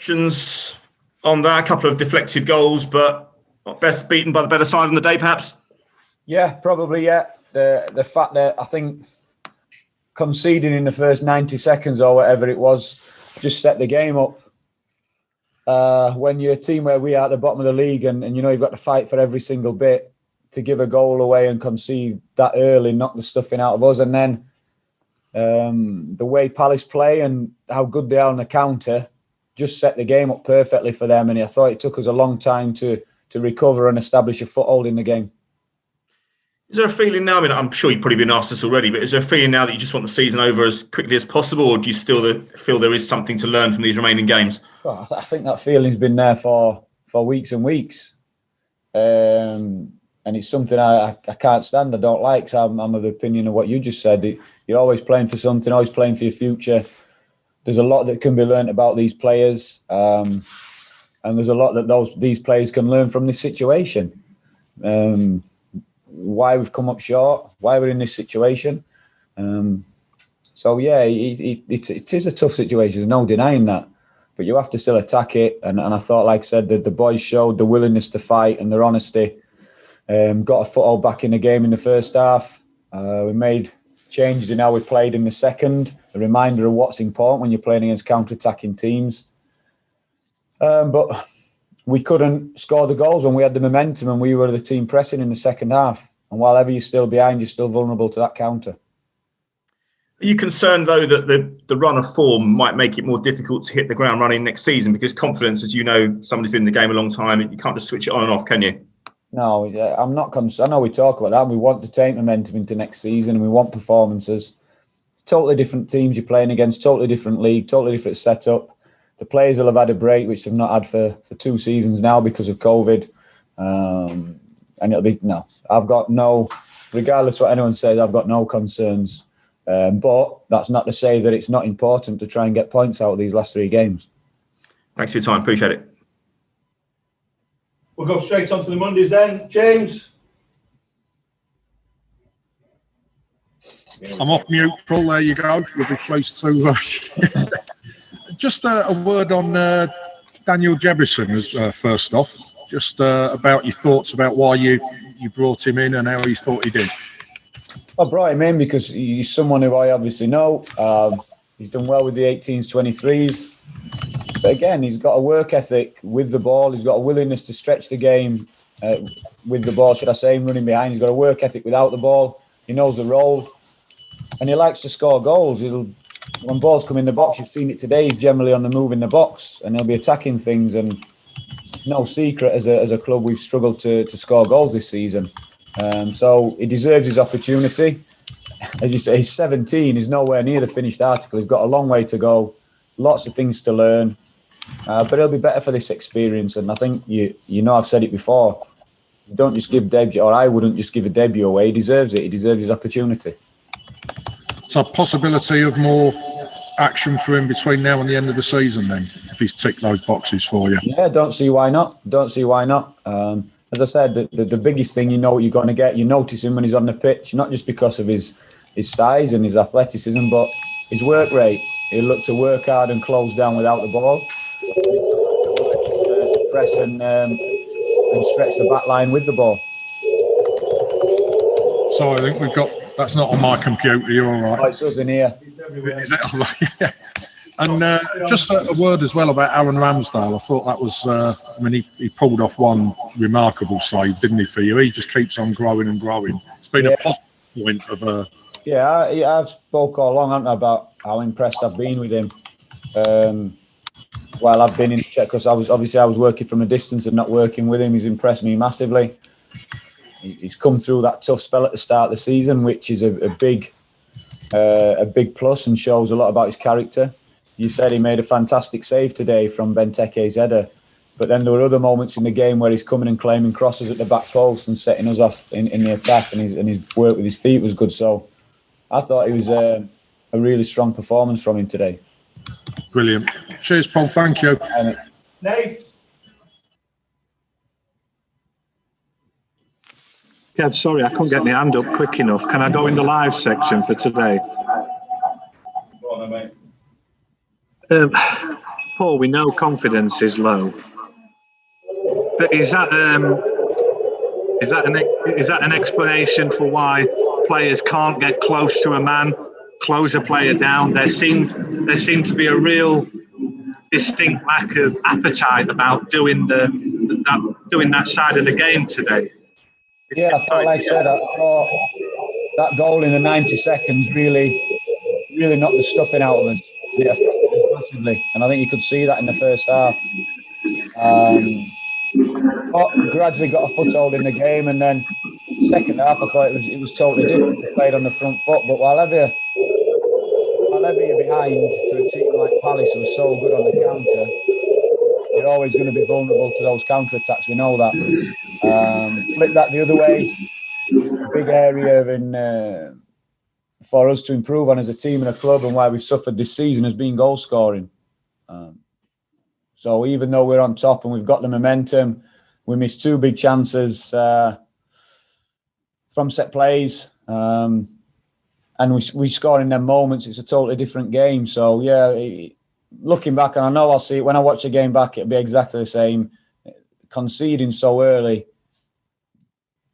Questions on that? A couple of deflected goals, but best beaten by the better side on the day, perhaps? Yeah, probably, yeah. The fact that I think conceding in the first 90 seconds or whatever it was just set the game up. When you're a team where we are at the bottom of the league and you know you've got to fight for every single bit, to give a goal away and concede that early, knock the stuffing out of us. And then the way Palace play and how good they are on the counter just set the game up perfectly for them. And I thought it took us a long time to recover and establish a foothold in the game. Is there a feeling now, I mean, I'm sure you've probably been asked this already, but is there a feeling now that you just want the season over as quickly as possible, or do you still feel there is something to learn from these remaining games? Well, I think that feeling's been there for weeks and weeks. And it's something I can't stand, I don't like. So I'm of the opinion of what you just said. You're always playing for something, always playing for your future. There's a lot that can be learnt about these players. And there's a lot that these players can learn from this situation. Why we've come up short, why we're in this situation. So yeah, it is a tough situation. There's no denying that, but you have to still attack it. And I thought, like I said, that the boys showed the willingness to fight and their honesty. Got a foothold back in the game in the first half. We made changes in how we played in the second. A reminder of what's important when you're playing against counter-attacking teams. But we couldn't score the goals when we had the momentum and we were the team pressing in the second half. And while ever you're still behind, you're still vulnerable to that counter. Are you concerned, though, that the run of form might make it more difficult to hit the ground running next season? Because confidence, as you know, somebody's been in the game a long time, you can't just switch it on and off, can you? No, I'm not concerned. I know we talk about that. And we want to take momentum into next season and we want performances. Totally different teams you're playing against, totally different league, totally different setup. The players will have had a break, which they've not had for 2 seasons now because of COVID. And it'll be, no, I've got no, regardless what anyone says, I've got no concerns. But that's not to say that it's not important to try and get points out of these last 3 games. Thanks for your time. Appreciate it. We'll go straight on to the Mondays then. James? I'm off mute, Paul. There you go. You'll be close to... Just a word on Daniel Jebison, first off. Just about your thoughts about why you brought him in and how you thought he did. I brought him in because he's someone who I obviously know. He's done well with the 18s, 23s. But again, he's got a work ethic with the ball. He's got a willingness to stretch the game with the ball, should I say, running behind. He's got a work ethic without the ball. He knows the role. And he likes to score goals. When balls come in the box, you've seen it today, he's generally on the move in the box and he'll be attacking things. And it's no secret as a club we've struggled to score goals this season. So he deserves his opportunity. As you say, he's 17. He's nowhere near the finished article. He's got a long way to go. Lots of things to learn. But he'll be better for this experience. And I think, you know, I've said it before. You don't just give debut, or I wouldn't just give a debut away. He deserves it. He deserves his opportunity. So possibility of more action for him between now and the end of the season then, if he's ticked those boxes for you? Yeah, don't see why not. As I said, the biggest thing, you know what you're going to get. You notice him when he's on the pitch, not just because of his size and his athleticism, but his work rate. He'll look to work hard and close down without the ball. To press and stretch the back line with the ball. So I think we've got, that's not on my computer, you're all right. Oh, it's us in here. Is it all right? Yeah. And just a word as well about Aaron Ramsdale. I thought that was, I mean, he pulled off one remarkable save, didn't he, for you? He just keeps on growing and growing. It's been a positive point of... Yeah, I've spoke all along, haven't I, about how impressed I've been with him. While I've been in Czech, because I was working from a distance and not working with him. He's impressed me massively. He's come through that tough spell at the start of the season, which is a big plus and shows a lot about his character. You said he made a fantastic save today from Benteke's header, but then there were other moments in the game where he's coming and claiming crosses at the back post and setting us off in the attack, and his work with his feet was good. So I thought it was a really strong performance from him today. Brilliant. Cheers, Paul. Thank you. Nate? Kev, sorry, I couldn't get my hand up quick enough. Can I go in the live section for today? Go on, mate. Paul, we know confidence is low, but is that an explanation for why players can't get close to a man, close a player down? There seemed to be a real distinct lack of appetite about doing that side of the game today. Yeah, I thought, like I said, I thought that goal in the 90 seconds really knocked the stuffing out of us. It affected us massively, and I think you could see that in the first half. But gradually got a foothold in the game, and then second half I thought it was totally different. We played on the front foot, but while ever you're behind to a team like Palace, who are so good on the counter, you're always going to be vulnerable to those counter attacks. We know that. Flip that the other way. Big area for us to improve on as a team and a club, and why we've suffered this season has been goal scoring. So even though we're on top and we've got the momentum, we missed 2 big chances from set plays, and we score in them moments. It's a totally different game. So yeah, looking back, and I know I'll see it when I watch a game back, it'll be exactly the same. Conceding so early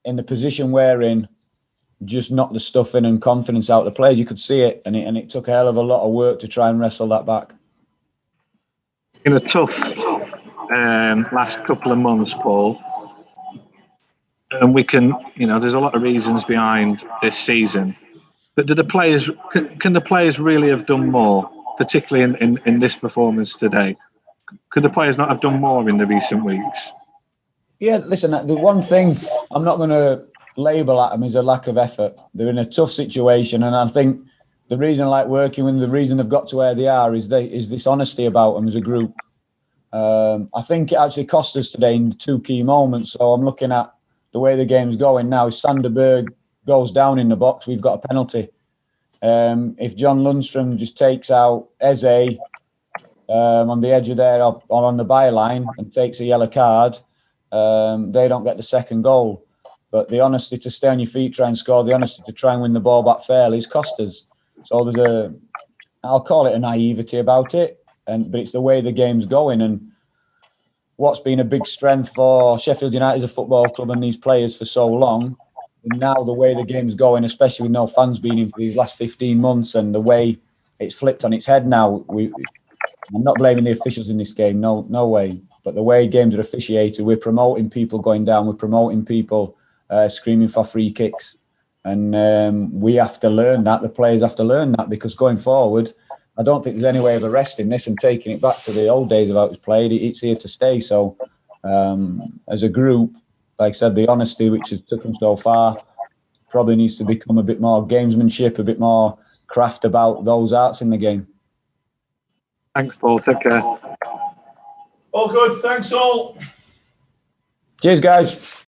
in the position we're in just knocked the stuffing and confidence out of the players. You could see it, and it took a hell of a lot of work to try and wrestle that back. In a tough last couple of months, Paul, and we can, there's a lot of reasons behind this season, but can the players really have done more, particularly in this performance today? Could the players not have done more in the recent weeks? Yeah, listen, the one thing I'm not going to label at them is a lack of effort. They're in a tough situation, and I think the reason I like working with them, the reason they've got to where they are is this honesty about them as a group. I think it actually cost us today in 2 key moments. So I'm looking at the way the game's going now. If Sanderberg goes down in the box, we've got a penalty. If John Lundstrom just takes out Eze on the edge of there or on the byline and takes a yellow card, they don't get the second goal. But the honesty to stay on your feet, try and score, the honesty to try and win the ball back fairly has cost us. So I'll call it a naivety about it, but it's the way the game's going. And what's been a big strength for Sheffield United as a football club and these players for so long, now the way the game's going, especially with no fans being in for these last 15 months and the way it's flipped on its head now, I'm not blaming the officials in this game, no way. But the way games are officiated, we're promoting people going down, we're promoting people screaming for free kicks. And we have to learn that, the players have to learn that, because going forward, I don't think there's any way of arresting this and taking it back to the old days of how it was played. It's here to stay. So as a group, like I said, the honesty which has took them so far probably needs to become a bit more gamesmanship, a bit more craft about those arts in the game. Thanks, Paul. Take care. All good. Thanks all. Cheers, guys.